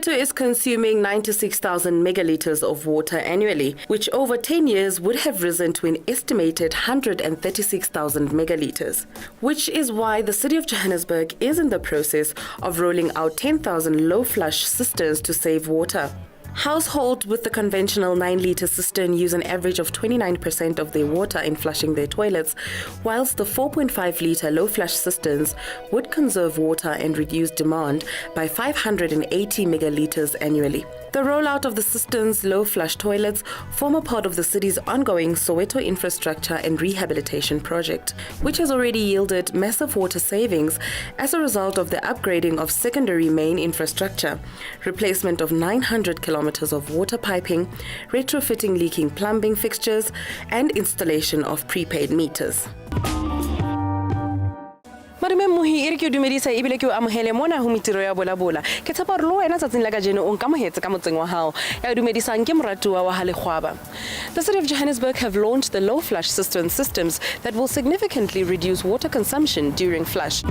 Soweto is consuming 96,000 megalitres of water annually, which over 10 years would have risen to an estimated 136,000 megalitres, which is why the City of Johannesburg is in the process of rolling out 10,000 low-flush cisterns to save water. Households with the conventional 9-litre cistern use an average of 29% of their water in flushing their toilets, whilst the 4.5-litre low-flush cisterns would conserve water and reduce demand by 580 megalitres annually. The rollout of the cisterns low-flush toilets form a part of the city's ongoing Soweto Infrastructure and Rehabilitation Project, which has already yielded massive water savings as a result of the upgrading of secondary main infrastructure, replacement of 900 kilometers of water piping, retrofitting leaking plumbing fixtures, and installation of prepaid meters. Madume Muhi ere ke dumedisa ebile ke o amohele mona ho Mintirho ya Vulavula. Ke tshepa hore le wena tsatsing la kajeno o nkamohetse ka motseng wa hao. Ya dumedisang ke moratuwa wa Halekgwaba. The City of Johannesburg have launched the low flush cistern systems that will significantly reduce water consumption during flush.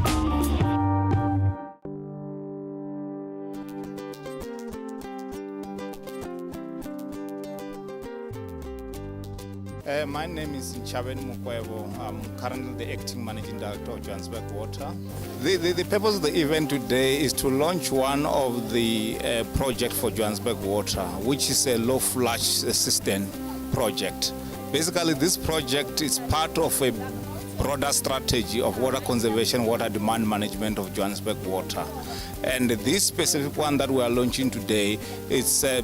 My name is Chabeni Mukwebo. I'm currently the acting managing director of Johannesburg Water. The purpose of the event today is to launch one of the projects for Johannesburg Water, which is a low flush cistern project. Basically, this project is part of a broader strategy of water conservation, water demand management of Johannesburg Water. And this specific one that we are launching today is a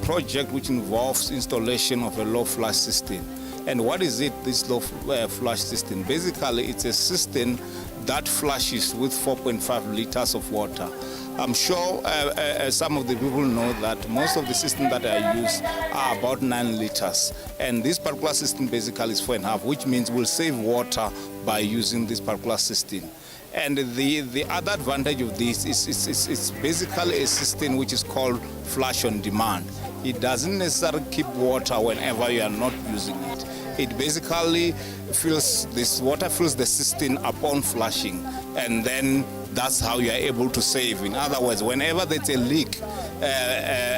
project which involves installation of a low flush cistern. And what is it, this low flush cistern? Basically, it's a cistern that flushes with 4.5 liters of water. I'm sure some of the people know that most of the systems that are used are about 9 liters. And this particular system basically is 4.5, which means we'll save water by using this particular system. And the other advantage of this is it's basically a system which is called flush on demand. It doesn't necessarily keep water whenever you are not using it. It basically water fills the cistern upon flushing, and then that's how you are able to save. In other words, whenever there's a leak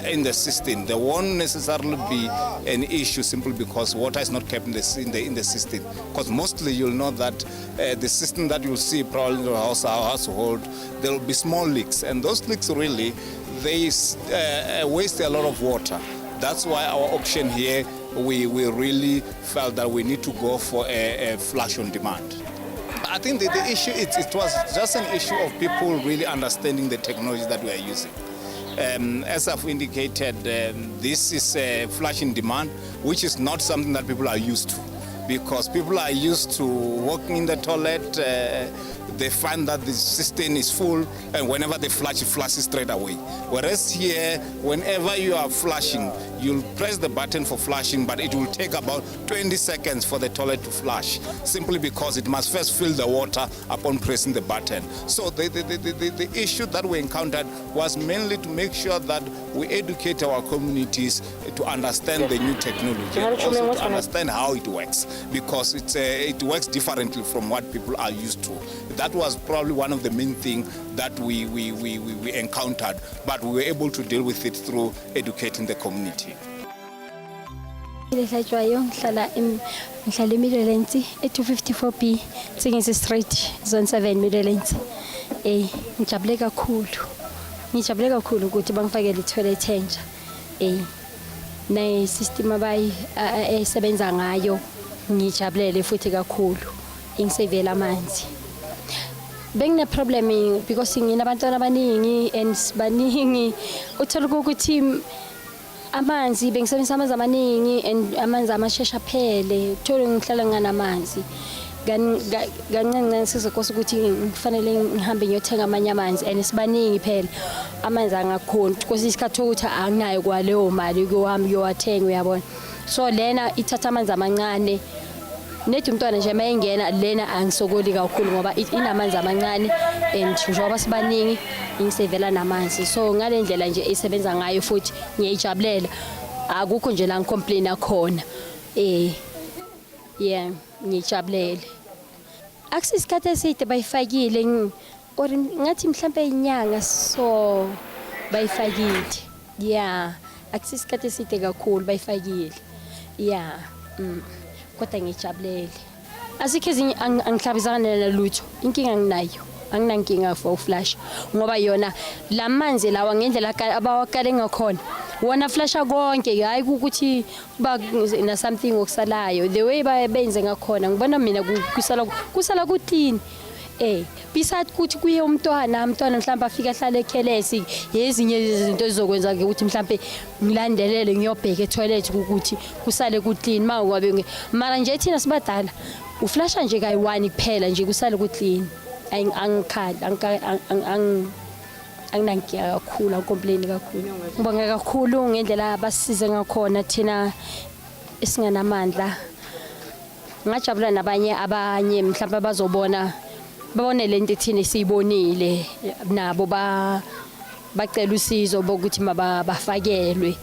in the cistern, there won't necessarily be an issue simply because water is not kept in the cistern. Because mostly you'll know that the cistern that you'll see probably in our household, there will be small leaks, and those leaks really, they waste a lot of water. That's why our option here, we really felt that we need to go for a flush on demand. I think the issue, it was just an issue of people really understanding the technology that we are using. As I've indicated, this is a flush in demand, which is not something that people are used to, because people are used to walking in the toilet, they find that the cistern is full, and whenever they flush, it flushes straight away. Whereas here, whenever you are flushing, you'll press the button for flushing, but it will take about 20 seconds for the toilet to flush, simply because it must first fill the water upon pressing the button. So the issue that we encountered was mainly to make sure that we educate our communities to understand the new technology, and also to understand how it works, because it works differently from what people are used to. That was probably one of the main things that we encountered, but we were able to deal with it through educating the community. Ngihlala eMiddlelands e254B Tsingisi Street Zone 7 Middlelands. Ngijabule kakhulu ukuthi bangifakele i-toilet entsha. Ne system esebenza ngayo ngijabulele futhi kakhulu. Ingisevela amanzi. Bengine problem because nginabantwana abaningi and baningi uthola ukuthi amanzi bengisebenzisa amanzi amaningi and amanzi amashesha phele uthola ngihlala nganamanzi kancane sizokosa ukuthi kufanele ngihambe ngiyothenga amanye amanzi and sibaningi phela amanzi angakhona because isikhathi ukuthi anginayo kwaleyo mali ukuhamba uyowathenga uyabona so lena ithatha amanzi amancane nethi umntwana nje mayengena lena angisokoli kakhulu ngoba inamanzi amancane and njengoba sibaningi ingisevela namanzi so ngale ndlela nje isebenza ngayo futhi ngiyayijabulela akukho nje la ngicomplain akhona ngijabulele akusisikhathi eside bayifakile or ngathi mhlambe inyanga so bayifakile yeah akusisikhathi eside kakhulu bayifakile yeah kodwa ngijabulele asikho ezinye angihlabisana nalutho inkinga nginayo anginankinga for flash ngoba yona lamanzi lawa ngendlela abawakale ngakhona wona flasha konke hayi ukuthi ba na something okusalayo the way bayenze ngakhona ngibona mina kusala kuthini besides ukuthi kuye umntwana mhlawumbe afika ahlale ekhelesi yezinye izinto ezizokwenza ke ukuthi mhlawumbe ngilandelele ngiyobheka etoilet ukuthi kusale kuclean mangabe mara nje thina sibadala uflasha nje kayi1 kuphela nje kusale kuclean angikhali anginankinga kakhulu angicomplain kakhulu ngibonga kakhulu ngendlela abasize ngakhona thina esinganamandla ngajabula nabanye mhlawumbe bazobona babone lento thina siyibonile nabo bacela usizo bokuthi mabafakelwe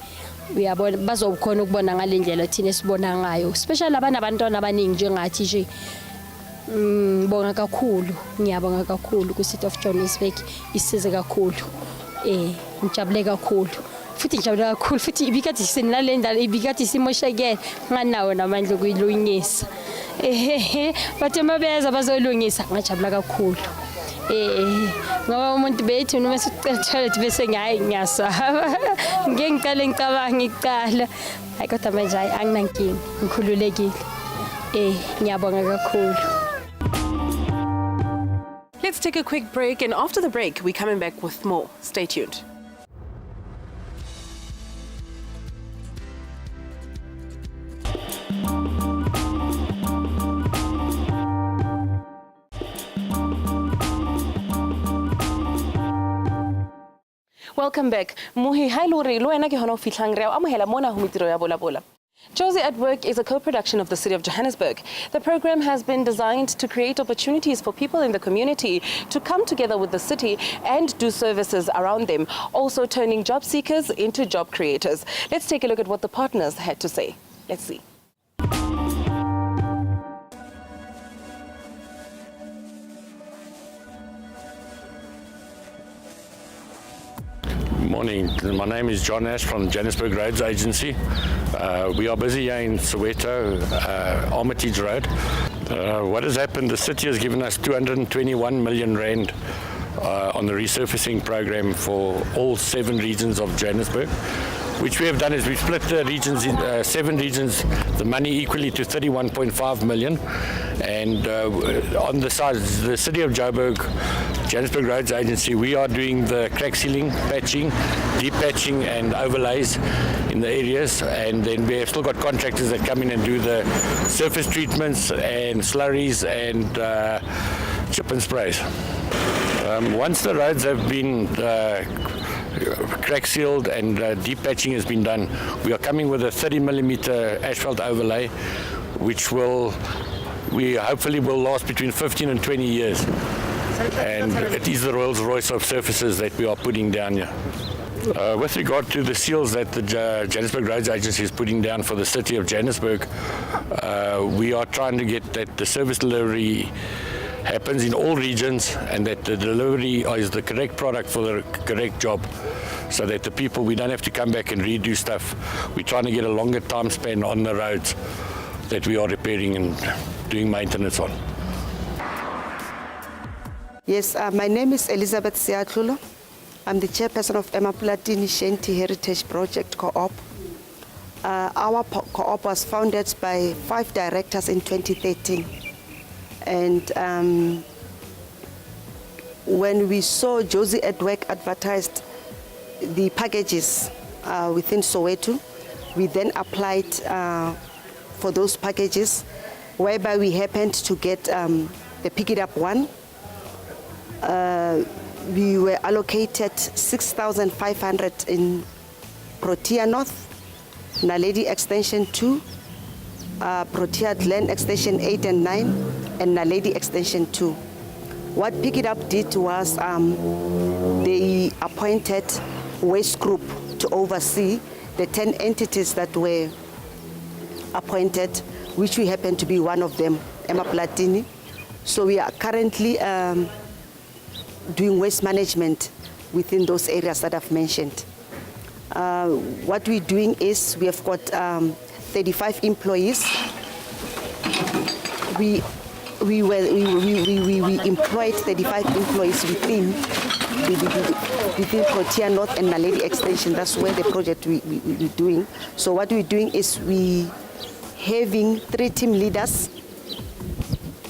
uyabona bazokhona ukubona ngalendlela thina sibona ngayo especially abantwana abaningi njengathi nje ngibonga kakhulu ngiyabonga kakhulu ku City of Johannesburg isize kakhulu ngijabule kakhulu futhi ngijabule kakhulu futhi ibikade sinalendala ibikade simoshekela nganawo namandla kuyilungisa bathe mabeza bazolungisa ngajabula kakhulu ngoba umuntu bethi noma sicela toilet bese ngiyasaba ngiqale ngicabanga iqala hayi kodwa manje anginankingi ngikhululekile ngiyabonga kakhulu. Let's take a quick break, and after the break, we're coming back with more. Stay tuned. Welcome back. Muhi hai lori lo ena ke hono fitlang reo amohela mona Mintirho ya Vulavula. Jozi at Work is a co-production of the City of Johannesburg. The program has been designed to create opportunities for people in the community to come together with the city and do services around them, also turning job seekers into job creators. Let's take a look at what the partners had to say. Let's see. Morning, my name is John Ash from Johannesburg Roads Agency. We are busy here in Soweto, Armitage Road. What has happened, the city has given us 221 million rand on the resurfacing program for all 7 regions of Johannesburg. Which we have done is we've split the regions in 7 regions, the money equally to 31.5 million. And on the side, the City of Johannesburg Roads Agency, we are doing the crack sealing, patching, deep patching and overlays in the areas. And then we have still got contractors that come in and do the surface treatments and slurries and chip and sprays. Once the roads have been crack sealed and deep patching has been done, we are coming with a 30mm asphalt overlay, which we hopefully will last between 15 and 20 years. And it is the Rolls Royce of surfaces that we are putting down here. With regard to the seals that the Johannesburg Roads Agency is putting down for the City of Johannesburg, we are trying to get that the service delivery happens in all regions and that the delivery is the correct product for the correct job, so that the people, we don't have to come back and redo stuff. We're trying to get a longer time span on the roads that we are repairing and doing maintenance on. Yes, my name is Elizabeth Siatlulo. I'm the chairperson of Emaplatini Shanty Heritage Project Co-op. Our co-op was founded by 5 directors in 2013. And when we saw Jozi at Work advertised the packages within Soweto, we then applied for those packages, whereby we happened to get the Pick It Up one. We were allocated 6,500 in Protea North, Naledi Extension 2, Protea Glen Extension 8 and 9, and Naledi Extension 2. What Pick It Up did was they appointed Waste Group to oversee the 10 entities that were appointed, which we happen to be one of them, Emaplatini. So we are currently doing waste management within those areas that I've mentioned. What we're doing is we have got 35 employees. We employed 35 employees within Protea North and Naledi Extension. That's where the project we're doing. So what we're doing is we having 3 team leaders.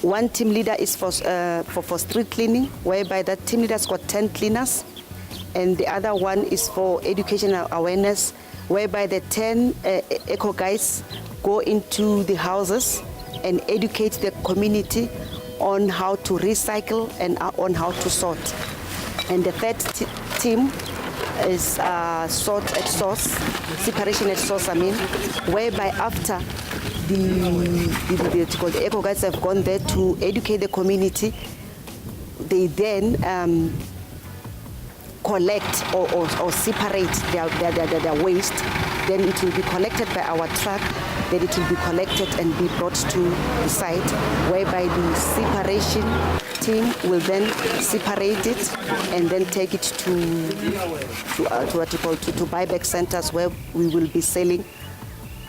One team leader is for street cleaning, whereby that team leader's got 10 cleaners, and the other one is for educational awareness, whereby the 10 eco guys go into the houses and educate the community on how to recycle and on how to sort. And the third team is sort at source, separation at source, whereby after the eco guys have gone there to educate the community, they then collect or separate their waste. Then it will be collected by our truck. Then it will be collected and be brought to the site, whereby the separation team will then separate it and then take it to buyback centers, where we will be selling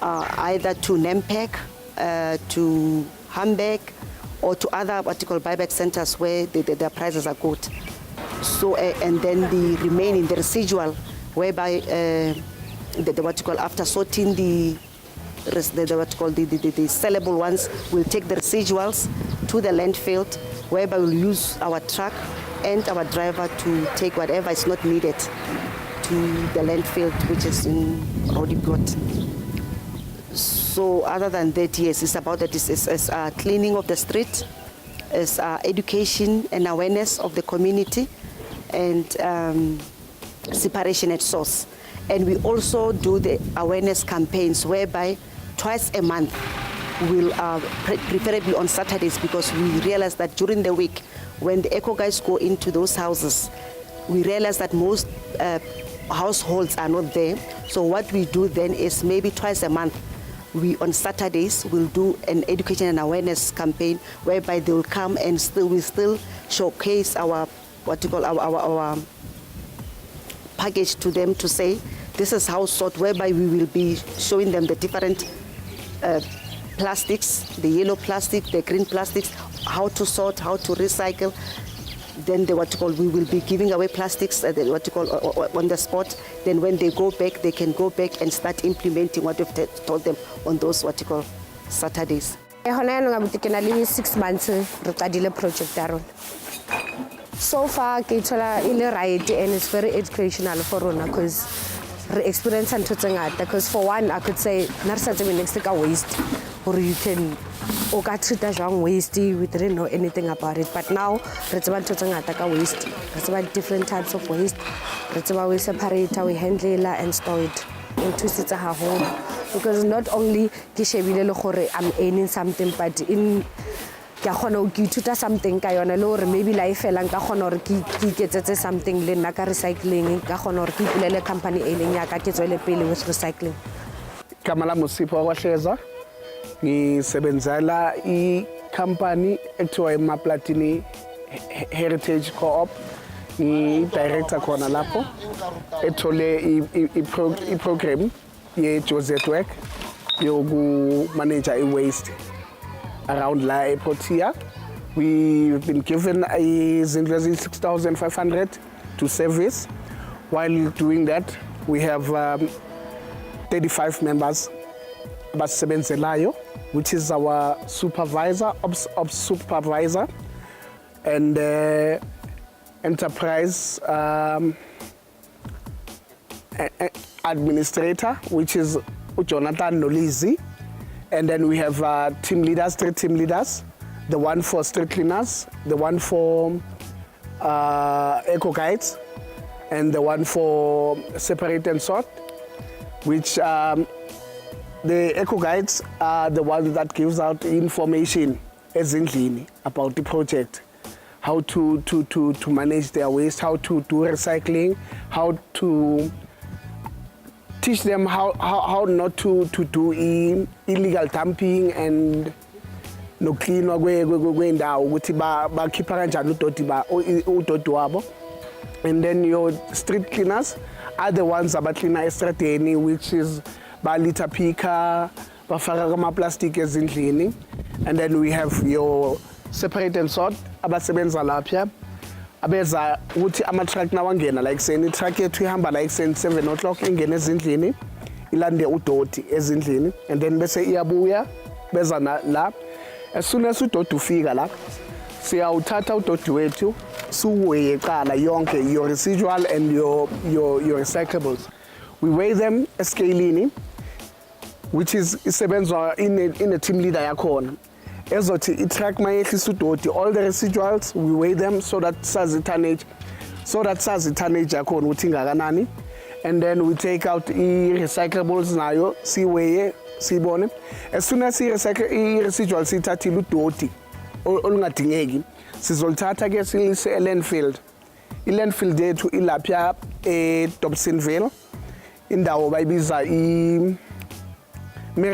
either to Nempec, to Hamburg, or to other buyback centers where their prices are good. So and then the remaining, the residual, whereby after sorting the sellable ones, we'll take the residuals to the landfill, whereby we'll use our truck and our driver to take whatever is not needed to the landfill, which is in Rodipot. So other than that, yes, it's about that. It's cleaning of the street, it's education and awareness of the community, and separation at source. And we also do the awareness campaigns, whereby twice a month, we'll preferably on Saturdays, because we realize that during the week, when the eco guys go into those houses, we realize that most households are not there. So what we do then is maybe twice a month, on Saturdays, we'll do an education and awareness campaign, whereby they will come and we still showcase our package to them, to say this is how sort, whereby we will be showing them the different plastics, the yellow plastic, the green plastics, how to sort, how to recycle. Then we will be giving away plastics on the spot. Then when they go back, they can go back and start implementing what we've told them on those Saturdays. 6 months project. So far, it's right, and it's very educational for us, because we experience because for one, I could say next waste, or you can treat as waste. We didn't know anything about it, but now it's about waste. It's about different types of waste. It's about we separate, we handle and store it into a home, because not only I'm earning something, but in something maybe life something recycling company with recycling. Kamala Musipo wahleza ngisebenzela i-company ekuthiwa iMaplatini Heritage Co-op, ngi-director khona lapho, ethole i-program ye-Jozi work yoku-manage i-waste around la eProtea. We've been given a 6,500 to service. While doing that, we have 35 members, which is our supervisor, ops supervisor, and enterprise administrator, which is Jonathan Nolizi. And then we have 3 team leaders, the one for street cleaners, the one for eco guides, and the one for separate and sort, which the eco guides are the ones that gives out information about the project, how to manage their waste, how to do recycling, how to teach them how not to do illegal dumping and no clean kwendawo ukuthi bakhipha kanjani udodi wabo. And then your street cleaners are the ones that clean estradeni, which is balita pika, bafaka kama plastic ezindlini. And then we have your separate and sort, abasebenza lapha. Abeza uthi ama-truck nawangena like saying i-truck yethu ihamba like saying 7 o'clock ingena ezindlini ilande udoti ezindlini and then bese iyabuya beza la as soon as udoti ufika la siyawuthatha udoti wethu siweye qala yonke your residual and your recyclables. We weigh them escalini, which is isebenza in a team leader yakhona ezothi i-truck mayehlisa udoti, all the residuals we weigh them so that sazi tonnage yakhona ukuthi ingakanani, and then we take out i-recyclables nayo siweye sibone. As soon as i-residual siyithathile udoti olungadingeki sizolithatha ke silise e-landfill. I-landfill yethu ilapha eDobsonville, indawo bayibiza i-Mary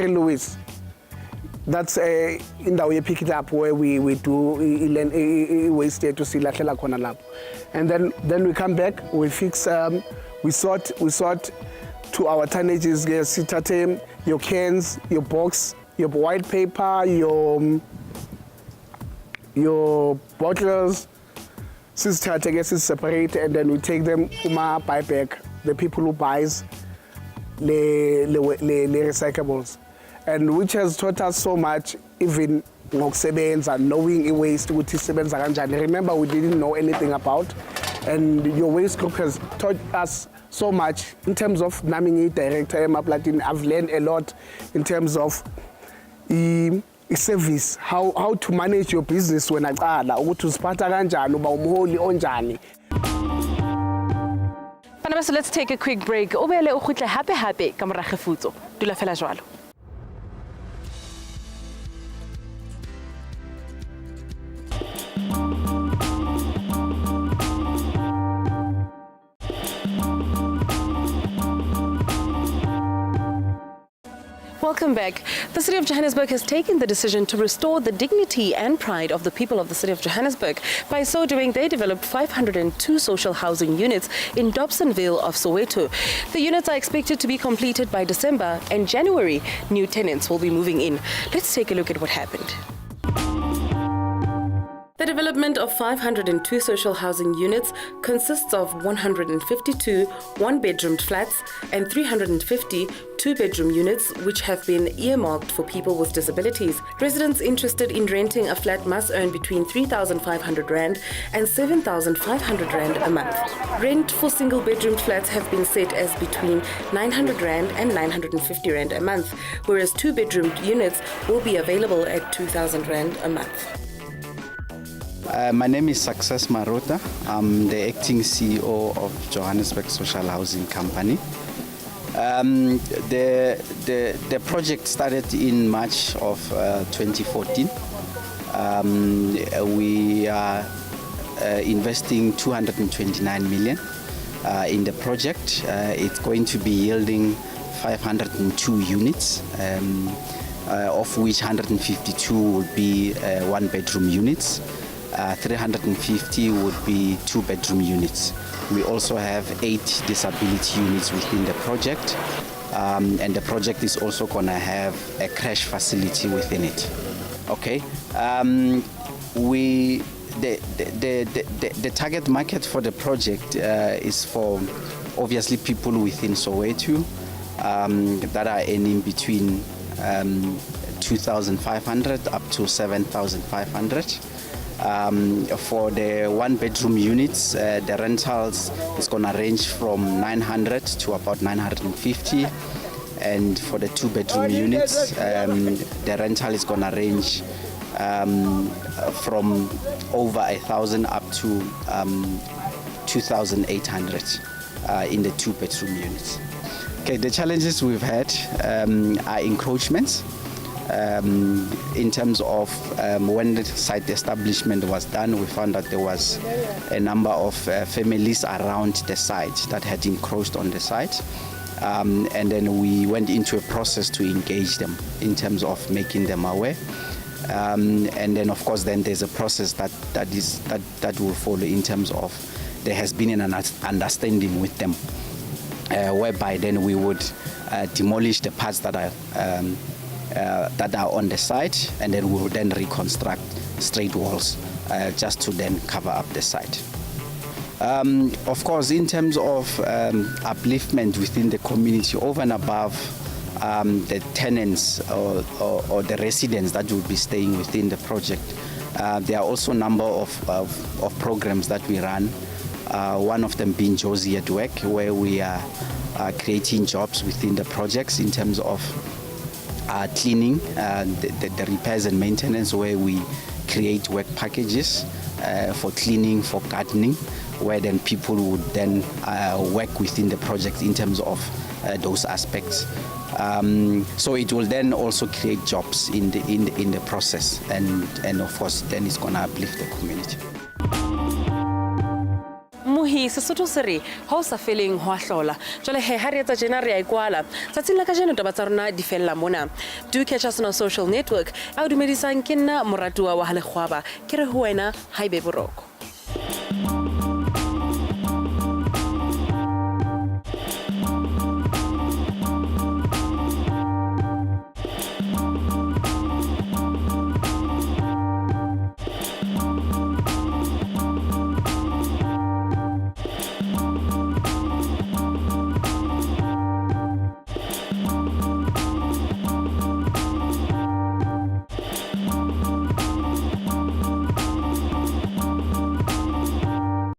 Louise. That's indawo ye-pick it up where we do waste yethu silahlela khona lapho. And then we come back, we fix, we sort to our tonnages. Sithathe your cans, your box, your white paper, your bottles, separate, and then we take them kuma buyback, the people who buys the recyclables, and which has taught us so much, even ngokusebenza, knowing i-waste ukuthi isebenza kanjani. Remember, we didn't know anything about, and your waste group has taught us so much in terms of nami director emaplatini. I've learned a lot in terms of service, how to manage your business when aqala, ukuthi uziphatha kanjani, uba umholi onjani. So let's take a quick break. Obele o khutle hape ka mora kgefutso. Dula fela jwalo. Welcome back. The City of Johannesburg has taken the decision to restore the dignity and pride of the people of the City of Johannesburg. By so doing, they developed 502 social housing units in Dobsonville of Soweto. The units are expected to be completed by December, and January, new tenants will be moving in. Let's take a look at what happened. The development of 502 social housing units consists of 152 one-bedroomed flats and 350 two-bedroom units, which have been earmarked for people with disabilities. Residents interested in renting a flat must earn between 3,500 Rand and 7,500 Rand a month. Rent for single-bedroomed flats have been set as between 900 Rand and 950 Rand a month, whereas two-bedroomed units will be available at 2,000 Rand a month. My name is Success Marota. I'm the acting CEO of Johannesburg Social Housing Company. The project started in March of 2014. We are investing 229 million in the project. It's going to be yielding 502 units, of which 152 will be one-bedroom units. 350 would be two-bedroom units. We also have 8 disability units within the project, and the project is also going to have a crash facility within it. Okay. The target market for the project is for obviously people within Soweto that are earning between 2,500 up to 7,500. For the one-bedroom units, the rentals is going to range from 900 to about 950, and for the two-bedroom units, the rental is going to range from over 1,000 up to 2,800 in the two-bedroom units. Okay, the challenges we've had are encroachments. In terms of when the site establishment was done, we found that there was a number of families around the site that had encroached on the site, and then we went into a process to engage them in terms of making them aware, and then of course then there's a process that will follow in terms of there has been an understanding with them, whereby then we would demolish the parts that are on the site, and then we would then reconstruct straight walls just to then cover up the site. Of course, in terms of upliftment within the community, over and above the tenants or the residents that will be staying within the project, there are also a number of programs that we run. One of them being Jozi at Work, where we are creating jobs within the projects in terms of cleaning, the repairs and maintenance, where we create work packages for cleaning, for gardening, where then people would then work within the project in terms of those aspects. So it will then also create jobs in the process, and of course then it's going to uplift the community. Muhi Sesotho se re ha o sa feleng ho a hlola jwale he ha re etsa jena re a ikwala tsatsing la ka jeno taba tsa rona di fella mona. Do catch us on our social network. A o dumedisang ke nna moratuwa wa Halekgwaba ke re ho wena ha ibe boroko.